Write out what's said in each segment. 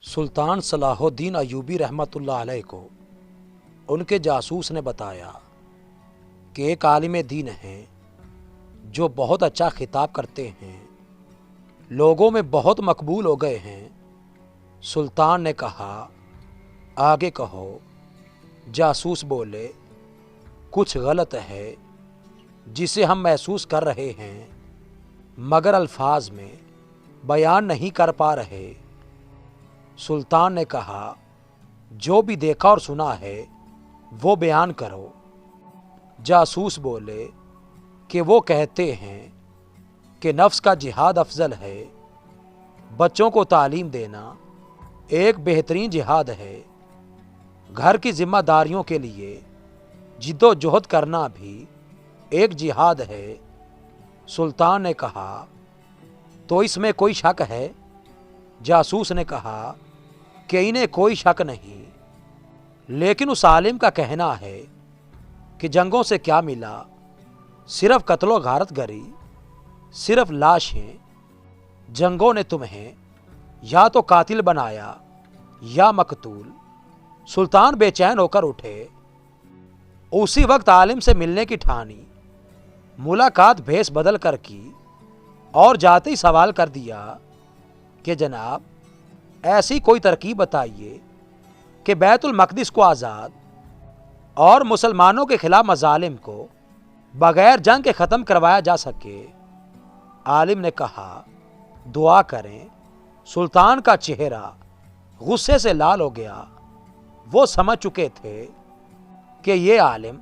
سلطان صلاح الدین ایوبی رحمۃ اللہ علیہ کو ان کے جاسوس نے بتایا کہ ایک عالم دین ہیں جو بہت اچھا خطاب کرتے ہیں، لوگوں میں بہت مقبول ہو گئے ہیں۔ سلطان نے کہا آگے کہو۔ جاسوس بولے کچھ غلط ہے جسے ہم محسوس کر رہے ہیں مگر الفاظ میں بیان نہیں کر پا رہے۔ سلطان نے کہا جو بھی دیکھا اور سنا ہے وہ بیان کرو۔ جاسوس بولے کہ وہ کہتے ہیں کہ نفس کا جہاد افضل ہے، بچوں کو تعلیم دینا ایک بہترین جہاد ہے، گھر کی ذمہ داریوں کے لیے جد و جہد کرنا بھی ایک جہاد ہے۔ سلطان نے کہا تو اس میں کوئی شک ہے؟ جاسوس نے کہا کہ انہیں کوئی شک نہیں، لیکن اس عالم کا کہنا ہے کہ جنگوں سے کیا ملا، صرف قتل و غارت گری، صرف لاشیں۔ جنگوں نے تمہیں یا تو قاتل بنایا یا مقتول۔ سلطان بے چین ہو کر اٹھے، اسی وقت عالم سے ملنے کی ٹھانی، ملاقات بھیس بدل کر کی اور جاتے ہی سوال کر دیا کہ جناب ایسی کوئی ترکیب بتائیے کہ بیت المقدس کو آزاد اور مسلمانوں کے خلاف مظالم کو بغیر جنگ کے ختم کروایا جا سکے۔ عالم نے کہا دعا کریں۔ سلطان کا چہرہ غصے سے لال ہو گیا۔ وہ سمجھ چکے تھے کہ یہ عالم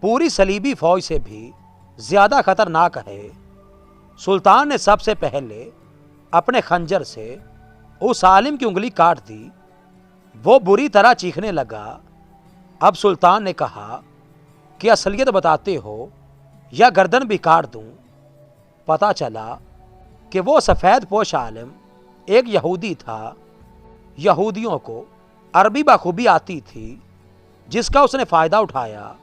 پوری صلیبی فوج سے بھی زیادہ خطرناک ہے۔ سلطان نے سب سے پہلے اپنے خنجر سے اس عالم کی انگلی کاٹ دی۔ وہ بری طرح چیخنے لگا۔ اب سلطان نے کہا کہ اصلیت بتاتے ہو یا گردن بھی کاٹ دوں؟ پتہ چلا کہ وہ سفید پوش عالم ایک یہودی تھا۔ یہودیوں کو عربی بخوبی آتی تھی جس کا اس نے فائدہ اٹھایا۔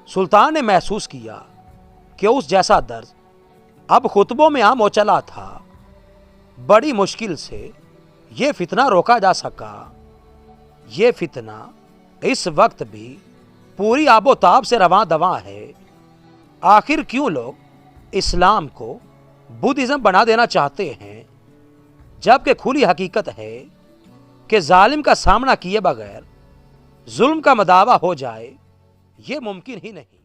سلطان نے محسوس کیا کہ اس جیسا درد اب خطبوں میں عام ہو چلا تھا۔ بڑی مشکل سے یہ فتنہ روکا جا سکا۔ یہ فتنہ اس وقت بھی پوری آب و تاب سے رواں دواں ہے۔ آخر کیوں لوگ اسلام کو بدھزم بنا دینا چاہتے ہیں جبکہ کھلی حقیقت ہے کہ ظالم کا سامنا کیے بغیر ظلم کا مداوع ہو جائے یہ ممکن ہی نہیں۔